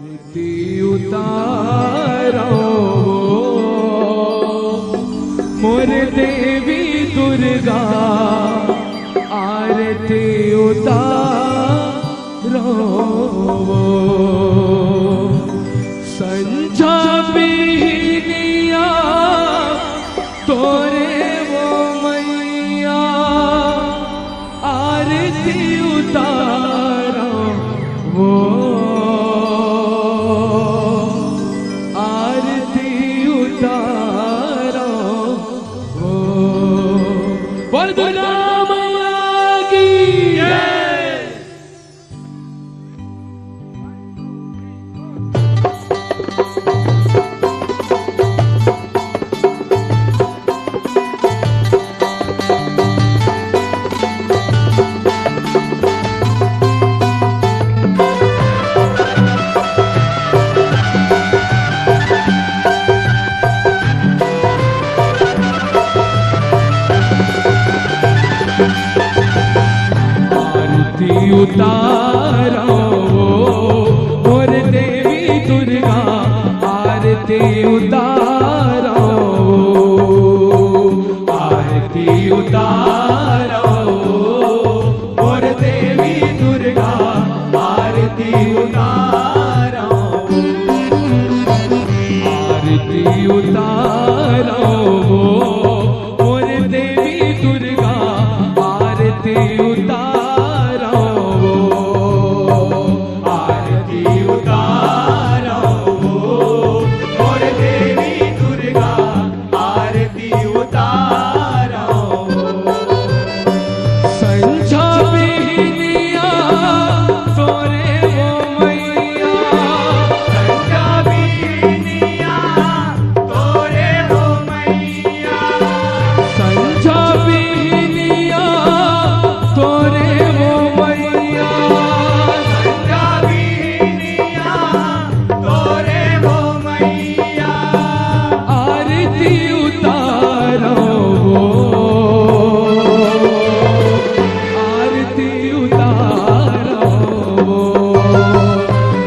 आरती उतारो मोर देवी दुर्गा, आरती उतारो संझा बिहनिया तोरे वो मैया, आरती उतारो वो आरती उतारो वो। बोल दुर्गा मैया की जय। आरती उतारो मोर देवी दुर्गा, आरती उतारो आरती उतारो मोर देवी दुर्गा, आरती उतारो आरती उतारो मोर देवी दुर्गा, आरती उतारो आरती उतारो मोर देवी दुर्गा, आरती उतारो संझा बिहनिया तोरे वो मैया, संझा बिहनिया तोरे वो मैया, संझा बिहनिया तोरे वो मैया, संझा बिहनिया तोरे वो मैया, आरती उतारो आरती उतारो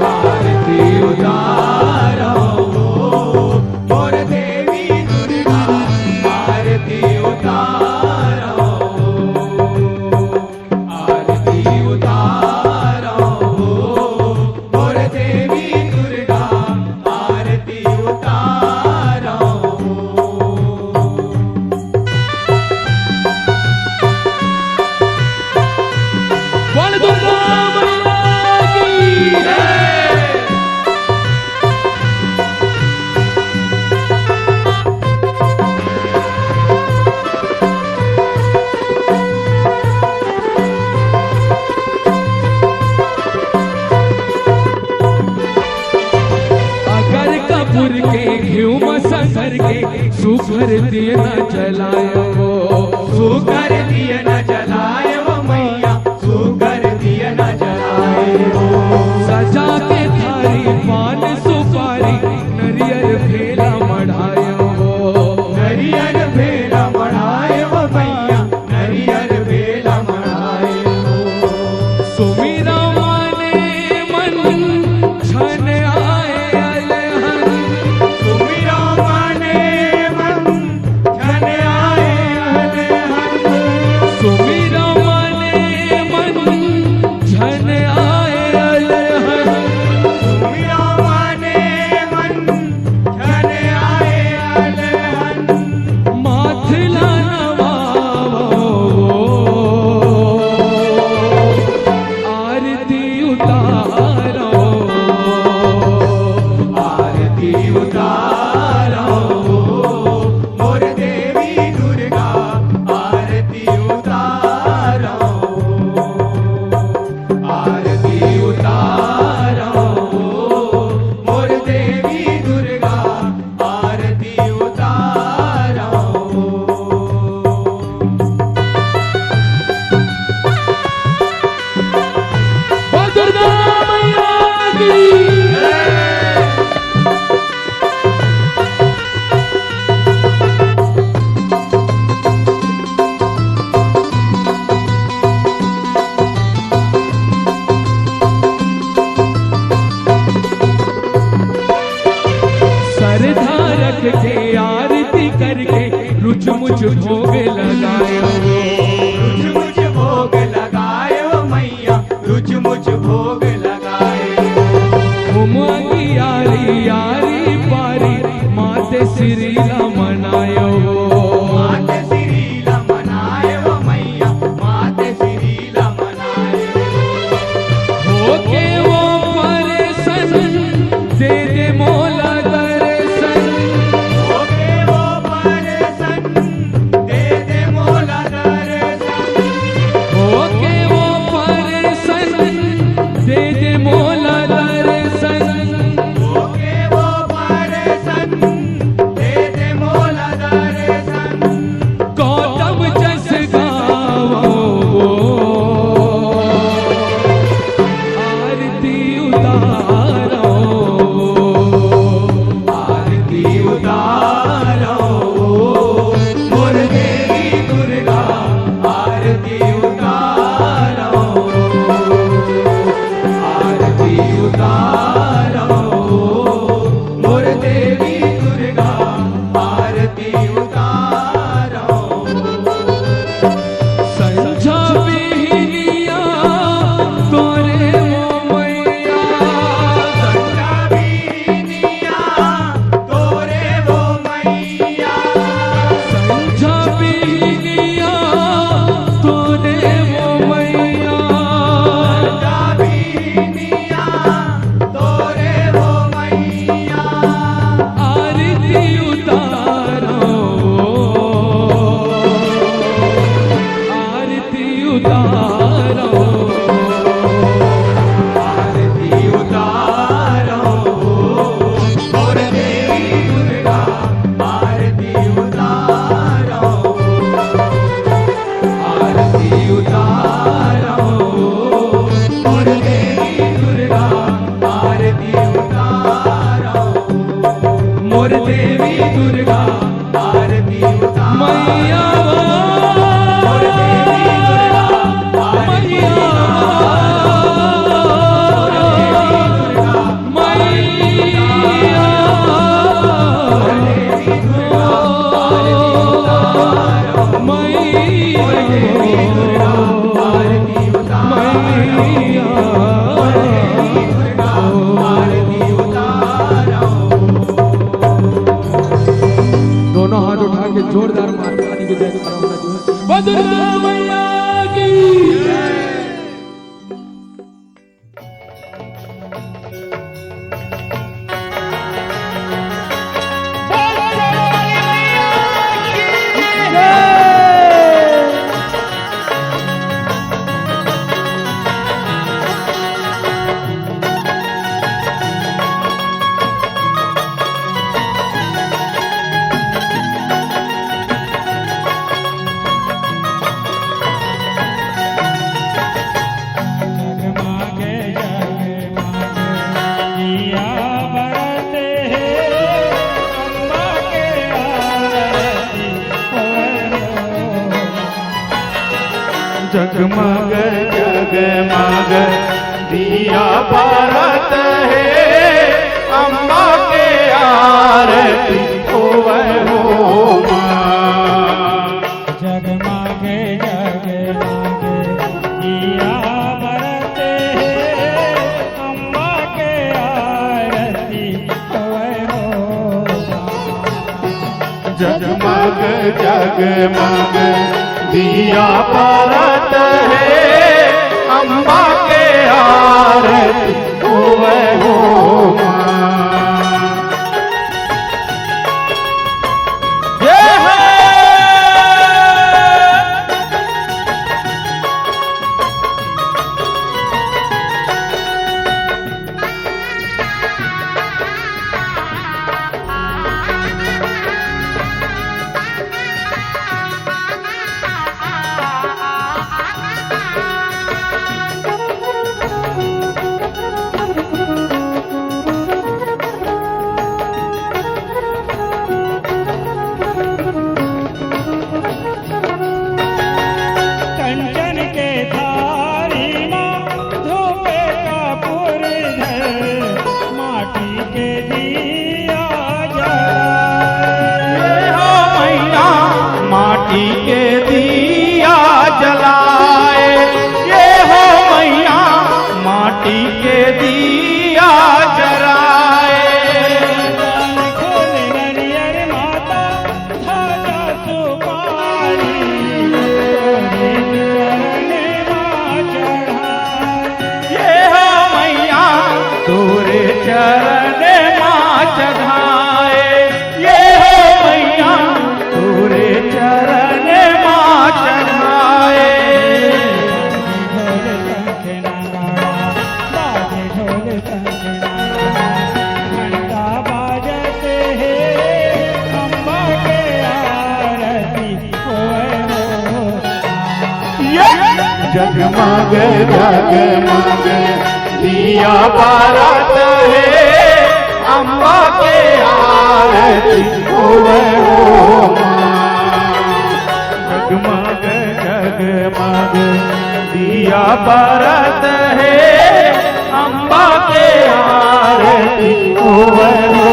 आरती उतारो मोर देवी दुर्गा, आरती उतारो आरती उतारो मोर देवी दुर्गा, आरती उतारो। बोल दुर्गा मैया की जय। अगर कपूर के घिउ मसर के सुखर दिए न जलायो, सुखर दिए न जलायो मैया, सुखर दिए न जलायो, सजा के थारी पान सुपारी नरियर भेला मढ़ायो, नरियर भेला मढ़ायो मैया, नरियर भेला मढ़ायो, सुमिरा माने मन छन आए अलहन, सुमिरा माने मन छन आए अलहन, सुमिरा माने मन छन आए करके रुच मुझ भोग लगायो, रुच मुझ भोग लगायो मैया, रुच मुझ भोग लगायो। उमंगी यारी यारी पारी माते श्रीला मनायो, माते श्रीला मनायो मैया, माते श्रीला मनायो। होके वो परसन दे दे मोला दर्शन, होके वो परसन दे दे मोला दर्शन, होके वो परसन दे दे मोला दर्शन। होके वो परसन दे दे मोला दर्शन। गौतम जस गावो आरती उतारो, आरती उतारो मोर देवी दुर्गा, आरती उतारो, आरती उतारो मोर देवी दुर्गा, आरती उतारो। संझा बिहनिया तोरे वो मैया, संझा बिहनिया तोरे वो मैया, संझा बिहनिया तोरे वो मैया। संझा बिहनिया तोरे वो मैया। आरती उतारो, आरती उतारो, आरती उतारो मोर देवी दुर्गा, आरती उतारो, आरती उतारो मोर देवी दुर्गा, आरती उतारो, मोर देवी दुर्गा, आरती उतारो। मैया मोर देवी दुर्गा, आरती दोनों हाथ उठा के जोरदार माता रानी की जय करो। दुर्गा मैया की जगमग जगमग दिया भारत है, अम्मा के आरती होवे हो माँ। जगमग जगमग दिया बरत है, अम्मा के आरती होवे हो। जगमग जगमग दिया भारत है, अम्मा के आरती होवे हो माँ। जय है माटी के दिया जलाए। ये हो मैया माटी के दिया जलाए। खोले नरियर माता ध्वजा सुपारी, तोरे चरण मां चढ़ाए। ये हो मैया तोरे चरण मां चढ़ाए। घंटा बाजते है अम्बा के आरती जगमग जगमग दिया बारत है अम्बा के आरती होवे हो मां। जगमग जगमग दिया बारत है अम्बा के आरती होवे हो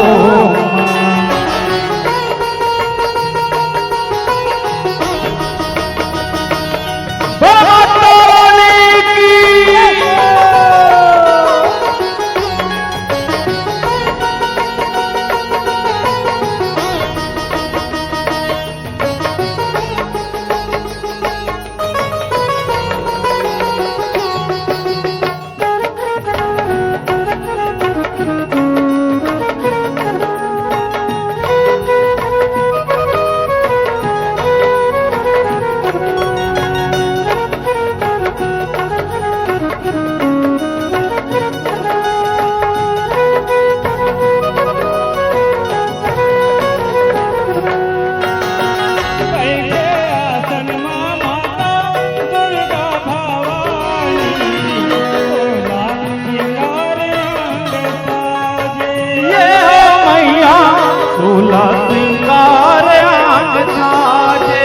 सोला श्रृंगार अंग साजे।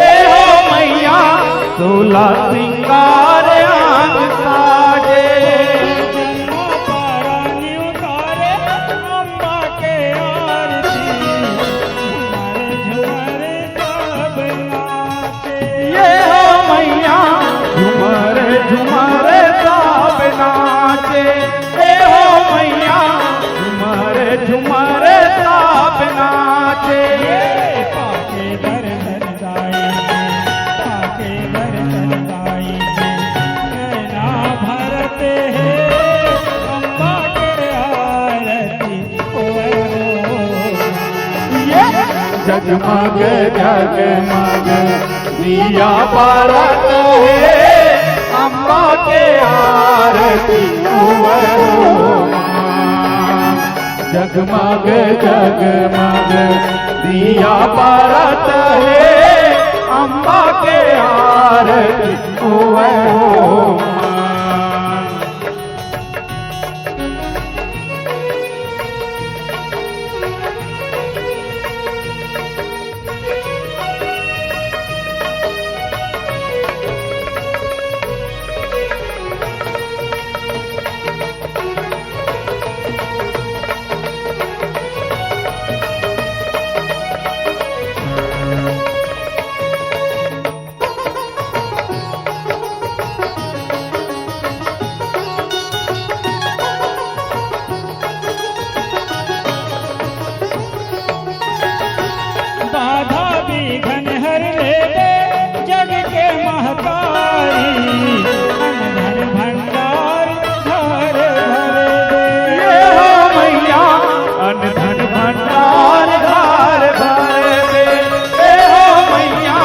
ए हो मैया सोला श्रृंगार अंग साजे। अम्बा के आरती झुमर सब नाचे। ये हो मैया झुमर झुमर सब नाचे। ए हो मैया झुमर झुमर सब नाचे। पाके दर्शन गाई, पाके दर्शन गाई, नैना भरते हैं अम्बा के आरती जगमग जगमग दिया बारत है अम्बा के आरती होवे हो मां। जगमग जगमग दिया बारत है अम्बा के आरती होवे हो मां। बाधा विघन हर ले जग के महतारी, धन भंडार घर भरे दे। ये हो मैया अन धन भंडार घर भर दे। ये हो मैया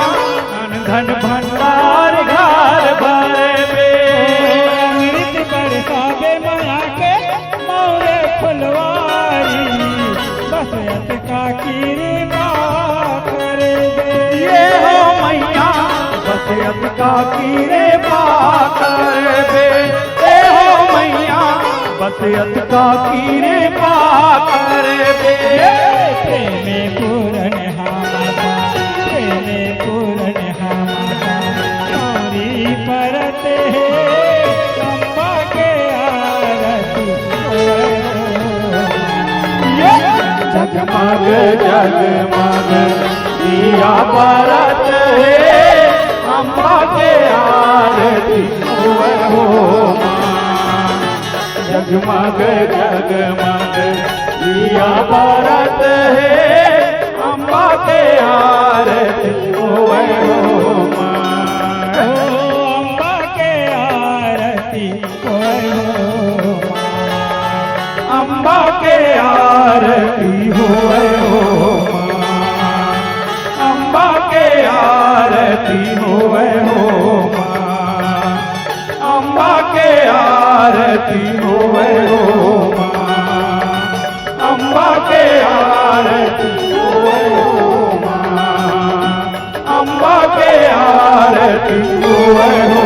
अन धन भंडार घर भर दे। अमृत बरसावे माया के मोरे फुलवारी, बसयत का कृपा कर दे। ये हो मैया बसयत का कृपा कर दे। ये हो मैया बसयत का कृपा कर दे। प्रेमे पूर्ण माता, प्रेमे पूर्ण माता, हमारी परत है अम्बा के आरती। जगमग जगमग दिया बारत होवे हो माँ। जगमग जगमग दिया बरत है, अम्बा के आरती होवे हो माँ। अम्बा के आरती होवे हो माँ। अम्बा के आरती होवे हो माँ। अम्बा के आरती होवे हो माँ। अम्बा के आरती होवे हो माँ। अम्बा के आरती होवे हो माँ। अम्बा के आरती होवे हो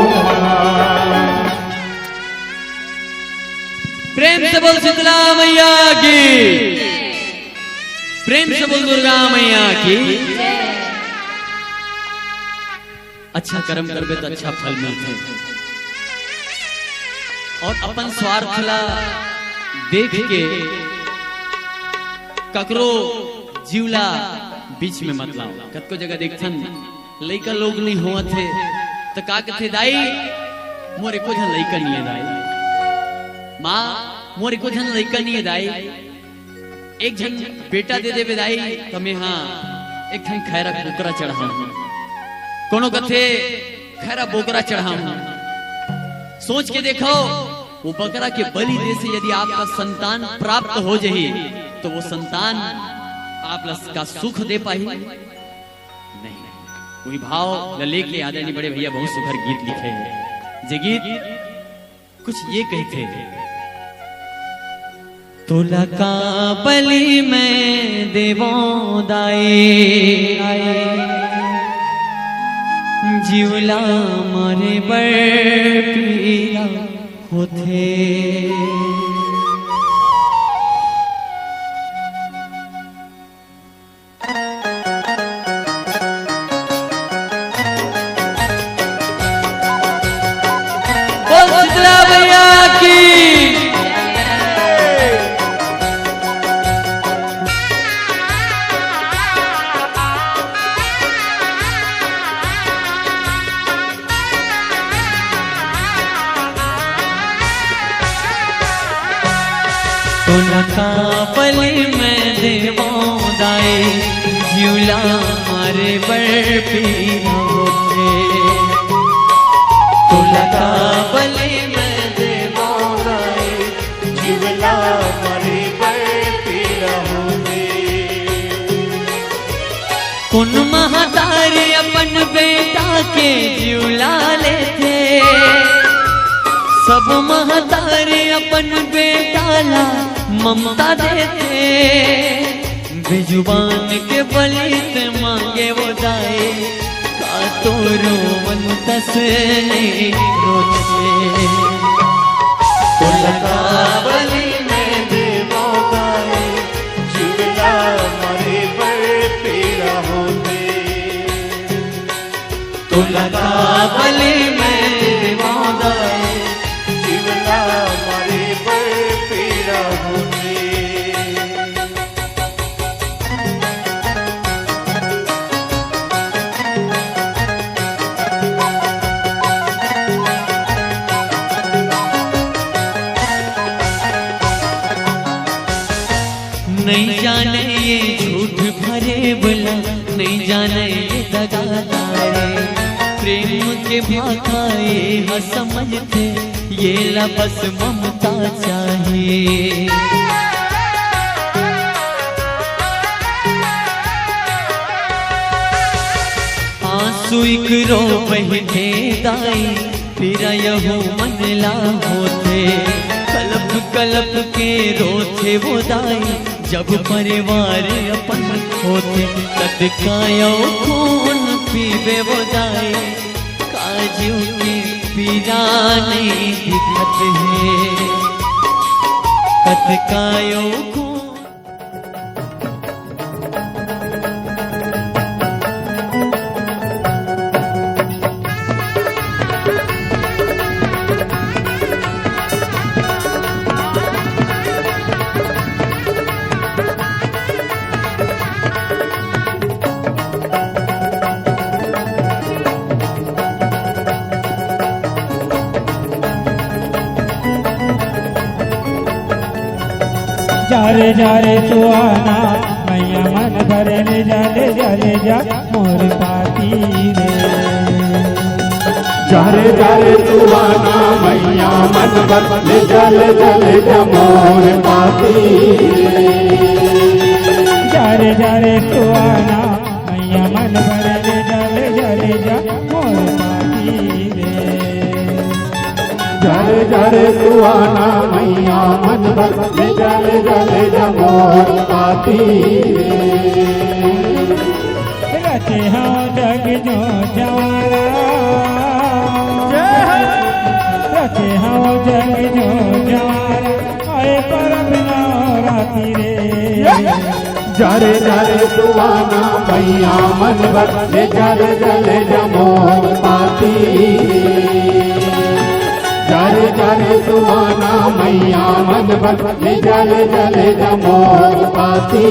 माँ। प्रेम से बोल शीतला मैया की, प्रेम से बोल दुर्गा मैया की। अच्छा कर्म करबे तो अच्छा फल मिलते, और अपन स्वार्थ ला देख के ककरो जीवला बीच में मत लाओ। कतको जगह देखथन लइका लोग नहीं हुआ थे तो का कहते दाई मोरे को झन लइका नहीं है दाई, माँ मोरे को झन लइका नहीं है दाई, एक झन बेटा दे दे दाई तो मैं हाँ एक झन खैरा बोकरा चढ़ाऊं, कोनो कथे खैरा बोकरा चढ़ाऊं। सोच के देखो वो बकरा के बलि दे से यदि आपका संतान प्राप्त हो जाए तो वो संतान आप का सुख दे पाई नहीं। वही भाव लेके आदरणीय बड़े भैया बहुत सुखर गीत लिखे हैं। जे गीत कुछ ये कहते हैं, तुला का बलि में देवों दाए, जीवला मारे बड़ पीरा होथे। बोल शीतला मैया की। का बलि में देवों दाए, झूला मारे बड़ पीरा होथे। तुला का बलि में देवों दाए, झूला मारे बड़ पीरा होथे। कुन महतारी अपन बेटा के झूला लेते, सब महतारी अपन बेटा ला ममता देते। बेजुबान के बलि ते मांगे वो दाए, का तो रोवन तस नहीं रोते। तुला का बलि में देवों दाए, झूला मारे बड़ पीरा होथे। तुला का बलि में देवों दाए, झूला मारे बड़ पीरा होथे। नहीं जाने ये झूठ भरे बुला, नहीं जाने ये दगादारे, प्रेम के भाखाए हाँ समझते, ये ला बस ममता चाहिए। आंसू एक रो बहते दाई, फिर यहो मन ला होते। कलप कलप के रोथे वो दाई, जब परिवार अपन होते। कतकायो खून पीवे वो दाई, काजू की पीरा नहीं दिखत है। कतकायो खून जारे जारे सुहाना मैया मन भरे ले जा मोर पाती रे जारे जारे सुहाना मैया मन भर ले जा मोर पाती जारे जारे सुहाना मैया मन भरे ले जा मोर पाती रे जारे जारे सुहाना मैया मन भर ले जा मोर पाती रचे हाँ जग जो जवारा रचे हाँ जग जो जवारा आए परब नवरात्रि रे जारे जारे सुहाना मैया मन भर ले जा मोर पाती जारे जारे सुहाना मैया मन भर ले जा मोर पाती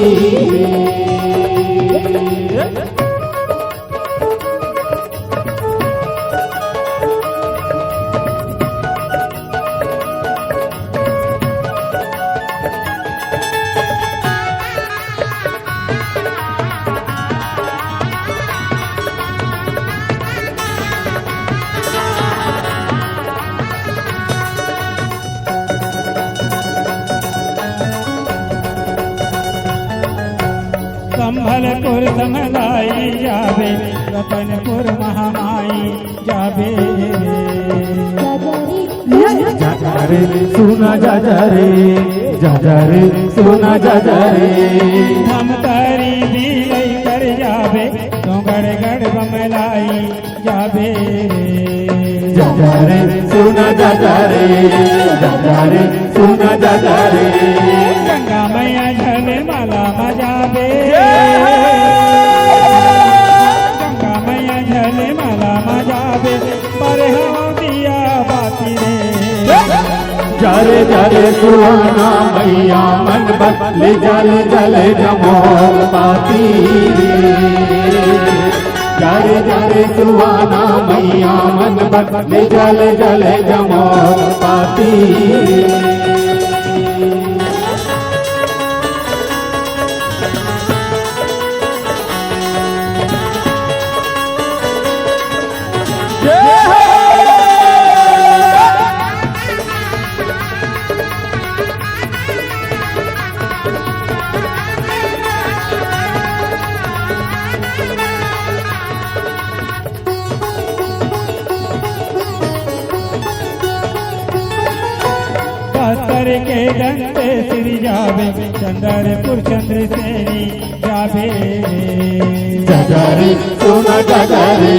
संभलपुर समलाई जाबे रतनपुर महामाई जाबे जा रे सुना जा रे सुना जा रे हम तारी भी लई कर जाबे तो गड़ बमलाई जाबे जा रे सुना जा रे सुना जा रे गंगा मैया झले माला मजाबे गंगा मैया झले माला मजाबे पर हम दिया बाती रे जारे सुहाना मैया मन भर ले जा मोर पाती जारे सुहाना मैया मन भर ले जा मोर पाती बस्तर के डंडे श्री जावे चंद्रपुर चंद्रसेनी जावे जारे सुना जा रे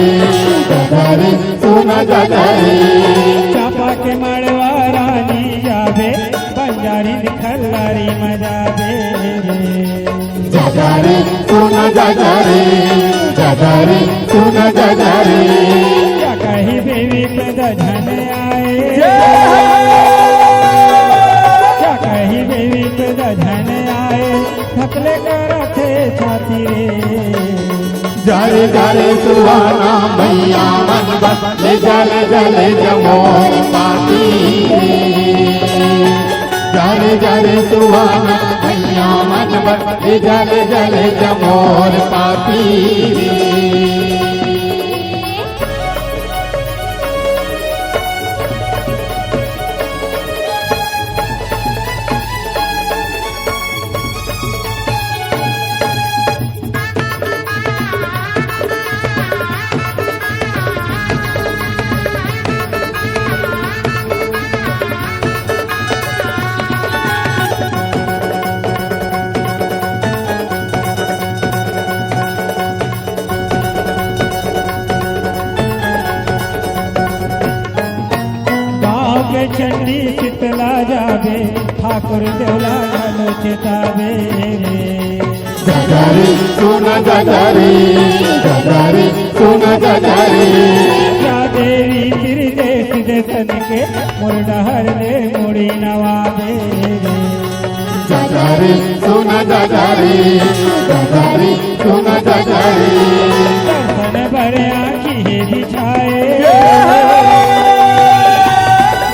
चापा के मड़वा रानी जावे बंजारी खल्लारी मजावे जारे सुना जा रे क्या कही बेबी पे धन आए क्या कही बेबी पे धन आए थकले कर थे छाती रे जारे सुहाना मैया मन भर ले जा मोर पाती जारे सुहाना मैया मन भर ले जा मोर पाती के चंडी शीतला जावे ठाकुर देवला लालो चितावे जारे सुना जा रे क्या देवी तेरी देश देशन के मुरडहर ले मुड़ी नवाबे जारे सुना जा रे दर्शन भरे आँखी बिछाए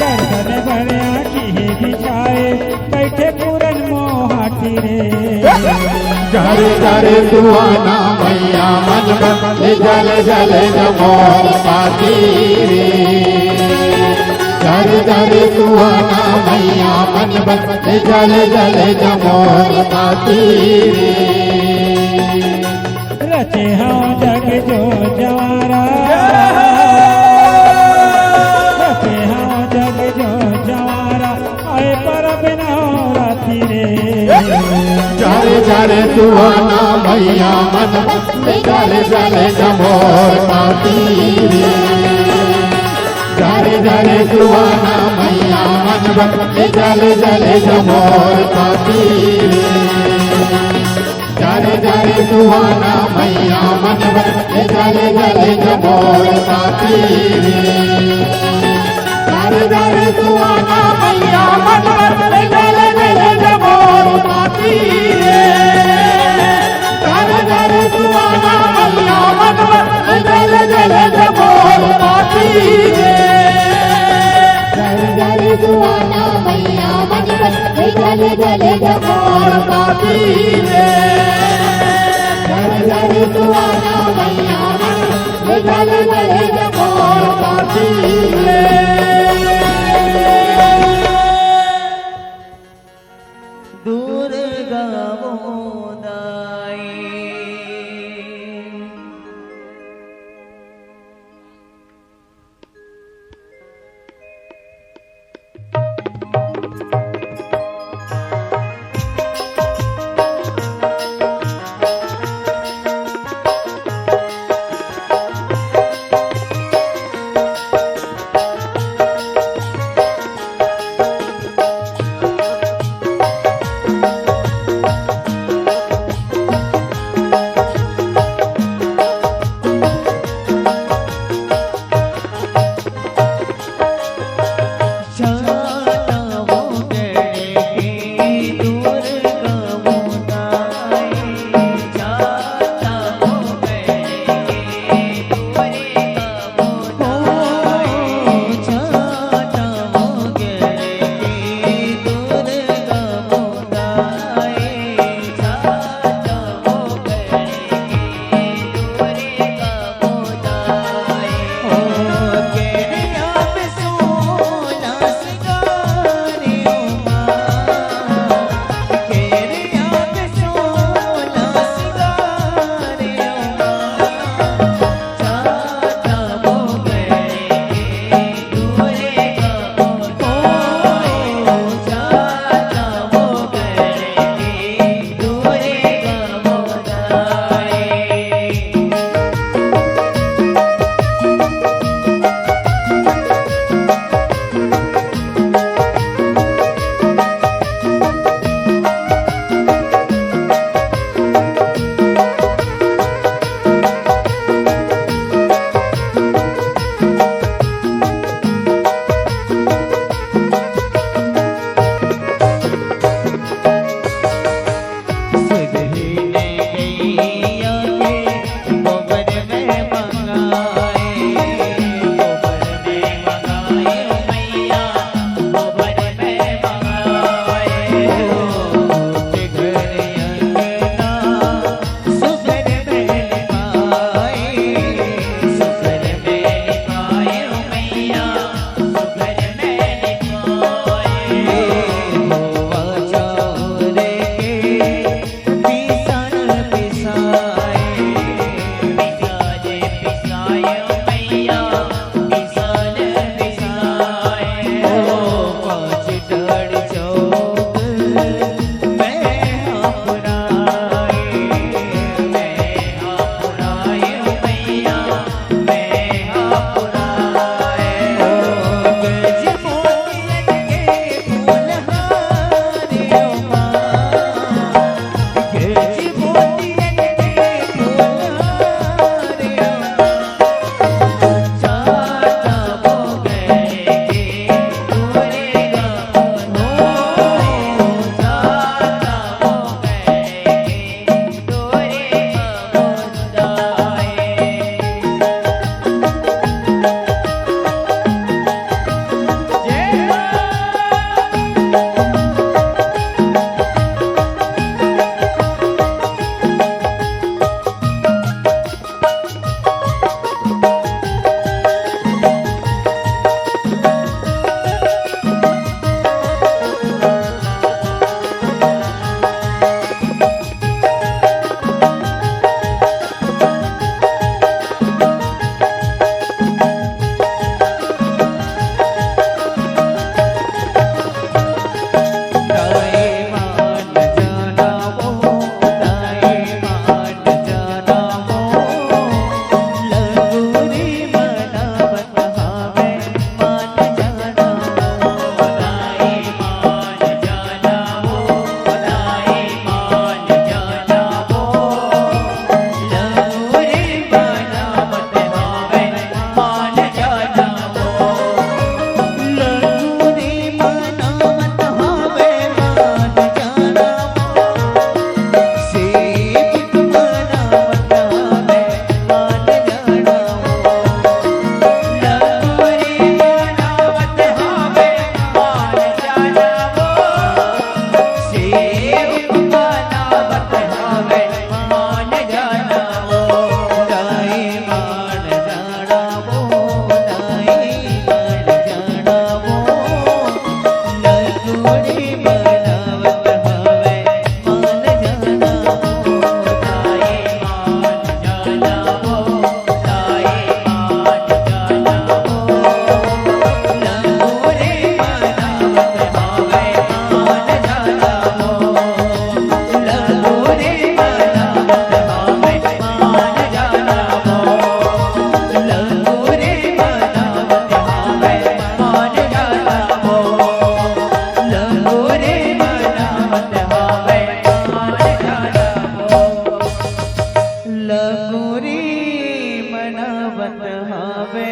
दर्शन भरे आँखी बिछाए बैठे पूरन मोहा चारे चारे सुहाना मैया मन बदले जल जल जमोर पाती रे चारे चारे सुहाना मैया मन बदले जल जल जमोर पाती रे रचे हाँ जग जो जवारा रचे हाँ जग जो जवारा आए पर बिना राती रे चारे चारे सुहाना मैया मन जल जल जमोर पाती रे चारे चारे सुहाना मैया मन जल जल जमोर पाती रे चारे चारे सुहाना मैया मन जल जल जमोर पाती रे चारे चारे सुहाना मैया मन जल जल जमोर पाती रे चारे चारे सुहाना मैया मन जल जल जमोर पाती रे चारे चारे सुहाना मैया मन जल जल जमोर पाती रे चारे चारे सुहाना मैया मन जल जल जमोर पाती रे दुर्गा मोदाई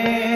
रे